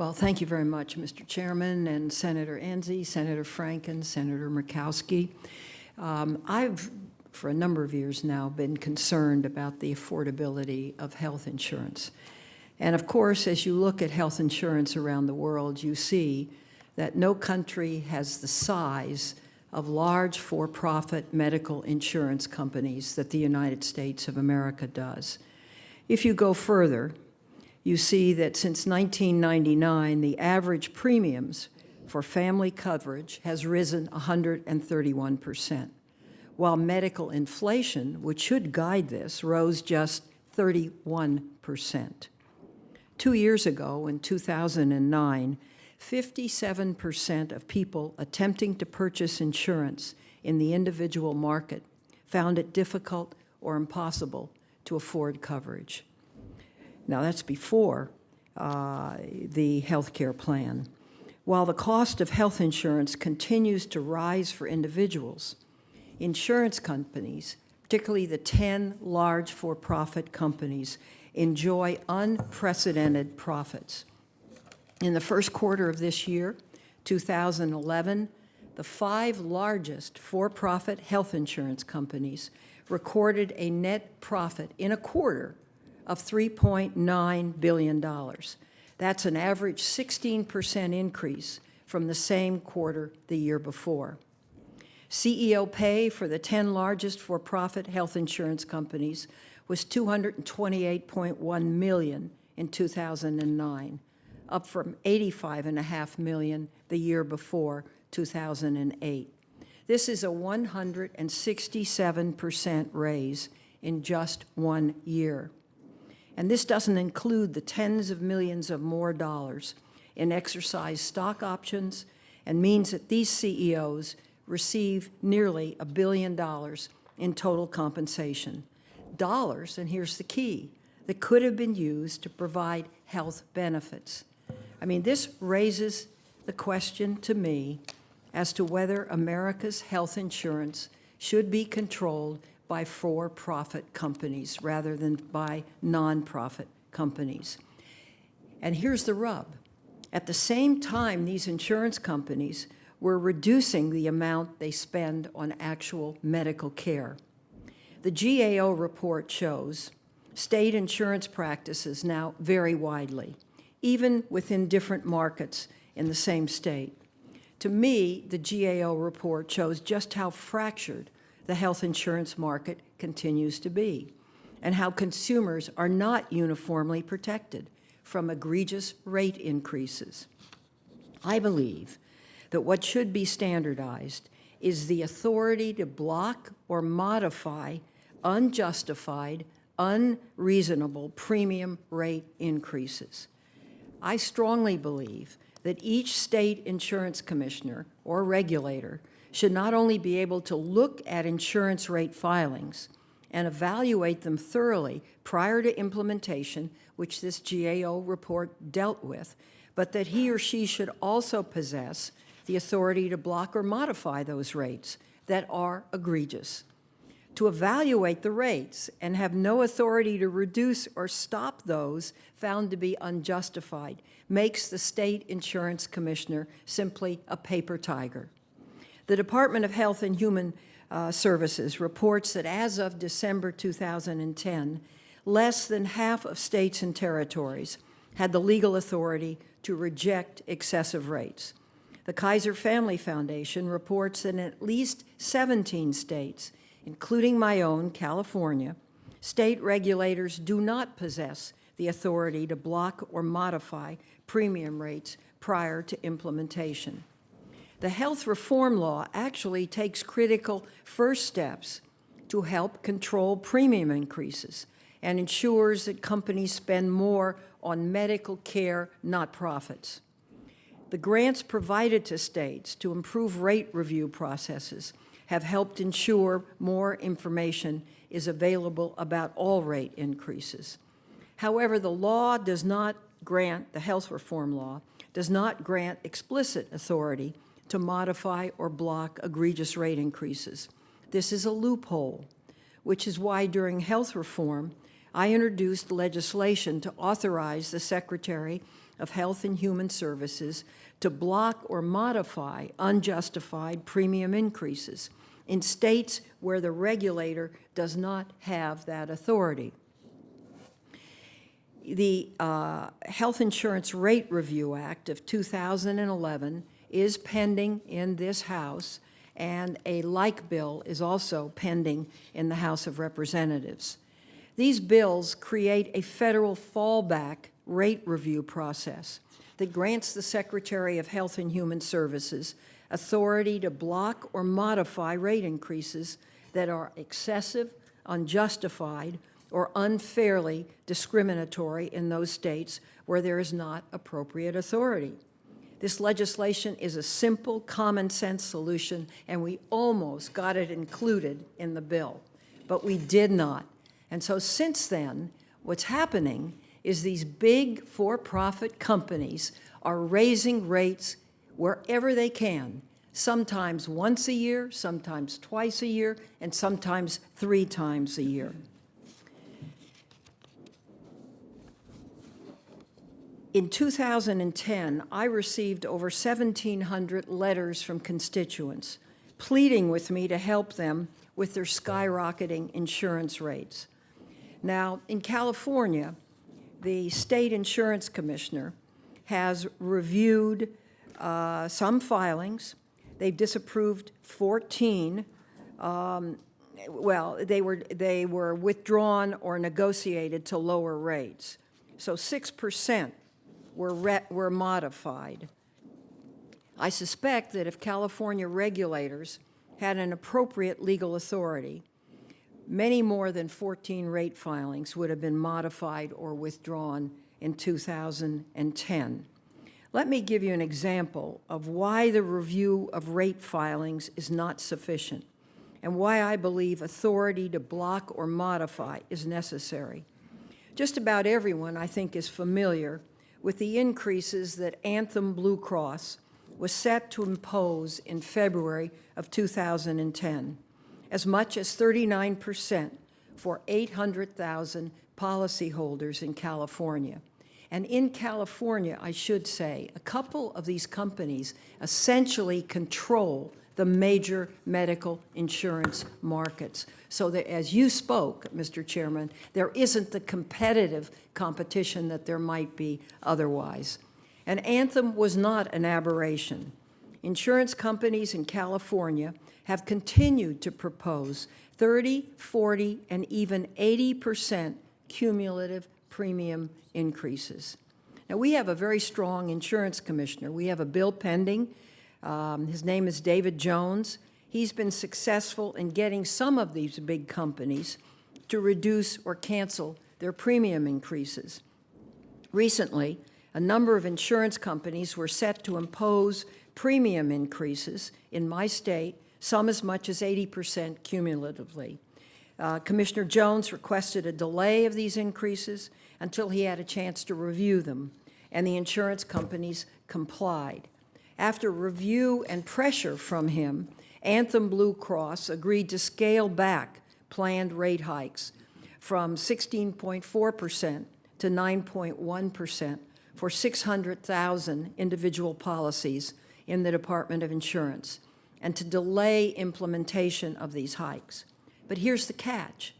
Well, thank you very much, Mr. Chairman, and Senator Enzi, Senator Franken, Senator Murkowski. I've, for a number of years now, been concerned about the affordability of health insurance. And of course, as you look at health insurance around the world, you see that no country has the size of large for-profit medical insurance companies that the United States of America does. If you go further, you see that since 1999, the average premiums for family coverage has risen 131%, while medical inflation, which should guide this, rose just 31%. 2 years ago, in 2009, 57% of people attempting to purchase insurance in the individual market found it difficult or impossible to afford coverage. Now, that's before the health care plan. While the cost of health insurance continues to rise for individuals, insurance companies, particularly the 10 large for-profit companies, enjoy unprecedented profits. In the first quarter of this year, 2011, the 5 largest for-profit health insurance companies recorded a net profit in a quarter of $3.9 billion. That's an average 16% increase from the same quarter the year before. CEO pay for the 10 largest for-profit health insurance companies was $228.1 million in 2009, up from $85.5 million the year before, 2008. This is a 167% raise in just 1 year. And this doesn't include the tens of millions of more dollars in exercised stock options, and means that these CEOs receive nearly $1 billion in total compensation. Dollars, and here's the key, that could have been used to provide health benefits. I mean, this raises the question to me as to whether America's health insurance should be controlled by for-profit companies rather than by nonprofit companies. And here's the rub. At the same time, these insurance companies were reducing the amount they spend on actual medical care. The GAO report shows state insurance practices now vary widely, even within different markets in the same state. To me, the GAO report shows just how fractured the health insurance market continues to be, and how consumers are not uniformly protected from egregious rate increases. I believe that what should be standardized is the authority to block or modify unjustified, unreasonable premium rate increases. I strongly believe that each state insurance commissioner or regulator should not only be able to look at insurance rate filings and evaluate them thoroughly prior to implementation, which this GAO report dealt with, but that he or she should also possess the authority to block or modify those rates that are egregious. To evaluate the rates and have no authority to reduce or stop those found to be unjustified makes the state insurance commissioner simply a paper tiger. The Department of Health and Human Services reports that as of December 2010, less than half of states and territories had the legal authority to reject excessive rates. The Kaiser Family Foundation reports that in at least 17 states, including my own, California, state regulators do not possess the authority to block or modify premium rates prior to implementation. The health reform law actually takes critical first steps to help control premium increases and ensures that companies spend more on medical care, not profits. The grants provided to states to improve rate review processes have helped ensure more information is available about all rate increases. However, the law does not grant, the health reform law, does not grant explicit authority to modify or block egregious rate increases. This is a loophole, which is why during health reform, I introduced legislation to authorize the Secretary of Health and Human Services to block or modify unjustified premium increases in states where the regulator does not have that authority. The Health Insurance Rate Review Act of 2011 is pending in this House, and a like bill is also pending in the House of Representatives. These bills create a federal fallback rate review process that grants the Secretary of Health and Human Services authority to block or modify rate increases that are excessive, unjustified, or unfairly discriminatory in those states where there is not appropriate authority. This legislation is a simple, common-sense solution, and we almost got it included in the bill, but we did not. And so since then, what's happening is these big for-profit companies are raising rates wherever they can, sometimes once a year, sometimes twice a year, and sometimes 3 times a year. In 2010, I received over 1,700 letters from constituents pleading with me to help them with their skyrocketing insurance rates. Now, in California, the state insurance commissioner has reviewed some filings. They've disapproved 14. Well, they were withdrawn or negotiated to lower rates. So 6% were modified. I suspect that if California regulators had an appropriate legal authority, many more than 14 rate filings would have been modified or withdrawn in 2010. Let me give you an example of why the review of rate filings is not sufficient and why I believe authority to block or modify is necessary. Just about everyone, I think, is familiar with the increases that Anthem Blue Cross was set to impose in February of 2010, as much as 39% for 800,000 policyholders in California. And in California, I should say, a couple of these companies essentially control the major medical insurance markets. So that, as you spoke, Mr. Chairman, there isn't the competitive competition that there might be otherwise. And Anthem was not an aberration. Insurance companies in California have continued to propose 30, 40, and even 80% cumulative premium increases. Now, we have a very strong insurance commissioner. We have a bill pending. His name is David Jones. He's been successful in getting some of these big companies to reduce or cancel their premium increases. Recently, a number of insurance companies were set to impose premium increases in my state, some as much as 80% cumulatively. Commissioner Jones requested a delay of these increases until he had a chance to review them, and the insurance companies complied. After review and pressure from him, Anthem Blue Cross agreed to scale back planned rate hikes from 16.4% to 9.1% for 600,000 individual policies in the Department of Insurance, and to delay implementation of these hikes. But here's the catch.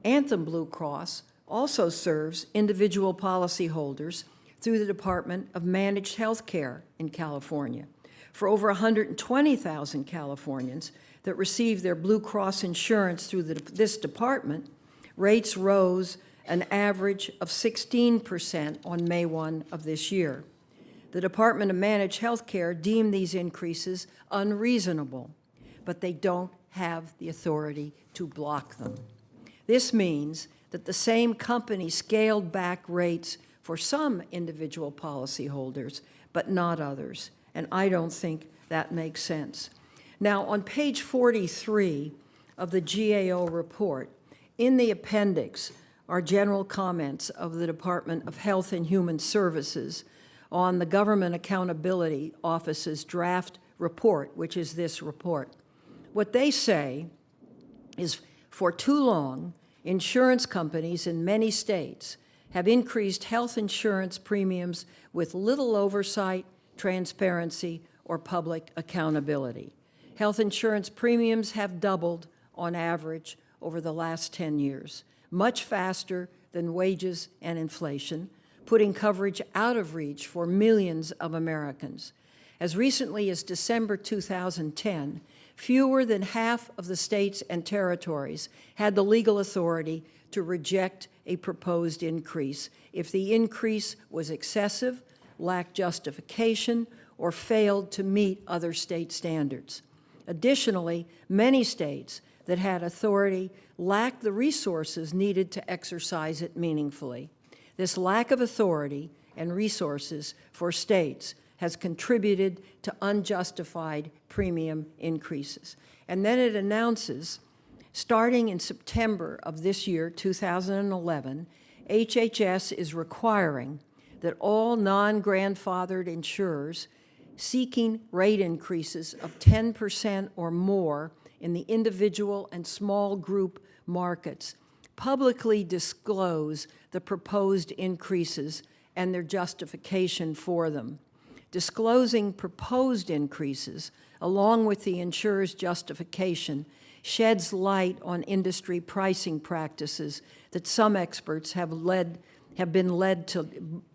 Anthem Blue Cross also serves individual policyholders through the Department of Managed Health Care in California. For over 120,000 Californians that receive their Blue Cross insurance through this department, rates rose an average of 16% on May 1 of this year. The Department of Managed Health Care deemed these increases unreasonable, but they don't have the authority to block them. This means that the same company scaled back rates for some individual policyholders, but not others, and I don't think that makes sense. Now, on page 43 of the GAO report, in the appendix are general comments of the Department of Health and Human Services on the Government Accountability Office's draft report, which is this report. What they say is, for too long, insurance companies in many states have increased health insurance premiums with little oversight, transparency, or public accountability. Health insurance premiums have doubled on average over the last 10 years, much faster than wages and inflation, putting coverage out of reach for millions of Americans. As recently as December 2010, fewer than half of the states and territories had the legal authority to reject a proposed increase if the increase was excessive, lacked justification, or failed to meet other state standards. Additionally, many states that had authority lacked the resources needed to exercise it meaningfully. This lack of authority and resources for states has contributed to unjustified premium increases. And then it announces, starting in September of this year, 2011, HHS is requiring that all non-grandfathered insurers seeking rate increases of 10% or more in the individual and small group markets publicly disclose the proposed increases and their justification for them. Disclosing proposed increases, along with the insurer's justification, sheds light on industry pricing practices that some experts have been led to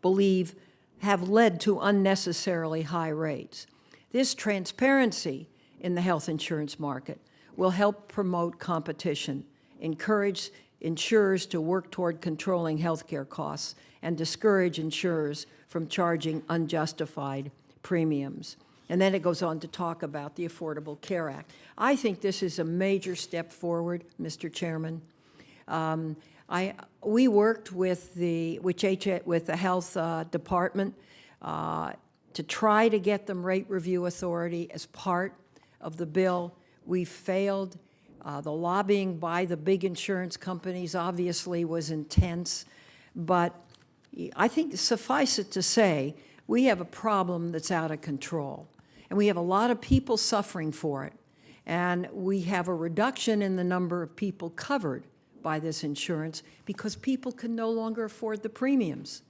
believe have led to unnecessarily high rates. This transparency in the health insurance market will help promote competition, encourage insurers to work toward controlling healthcare costs, and discourage insurers from charging unjustified premiums. And then it goes on to talk about the Affordable Care Act. I think this is a major step forward, Mr. Chairman. We worked with the health department to try to get them rate review authority as part of the bill. We failed. The lobbying by the big insurance companies obviously was intense, but I think suffice it to say, we have a problem that's out of control, and we have a lot of people suffering for it, and we have a reduction in the number of people covered by this insurance because people can no longer afford the premiums.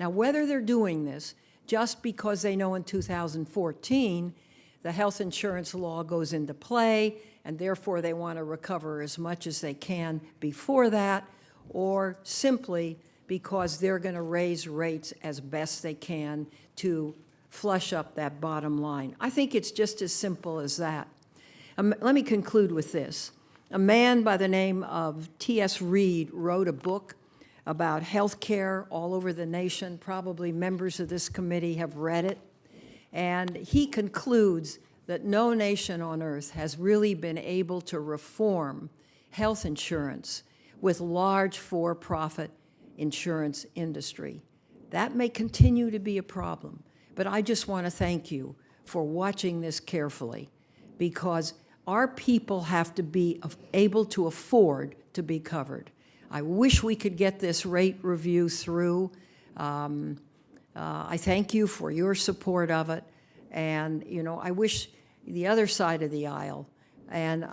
Now, whether they're doing this just because they know in 2014 the health insurance law goes into play and therefore they want to recover as much as they can before that, or simply because they're going to raise rates as best they can to flush up that bottom line. I think it's just as simple as that. Let me conclude with this. A man by the name of T.S. Reid wrote a book about health care all over the nation. Probably members of this committee have read it. And he concludes that no nation on earth has really been able to reform health insurance with large for-profit insurance industry. That may continue to be a problem, but I just want to thank you for watching this carefully, because our people have to be able to afford to be covered. I wish we could get this rate review through. I thank you for your support of it, and I wish the other side of the aisle, and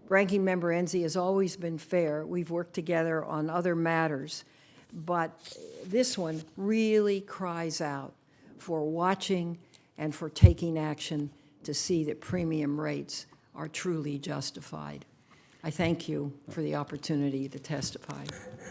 Ranking Member Enzi has always been fair. We've worked together on other matters, but this one really cries out for watching and for taking action to see that premium rates are truly justified. I thank you for the opportunity to testify.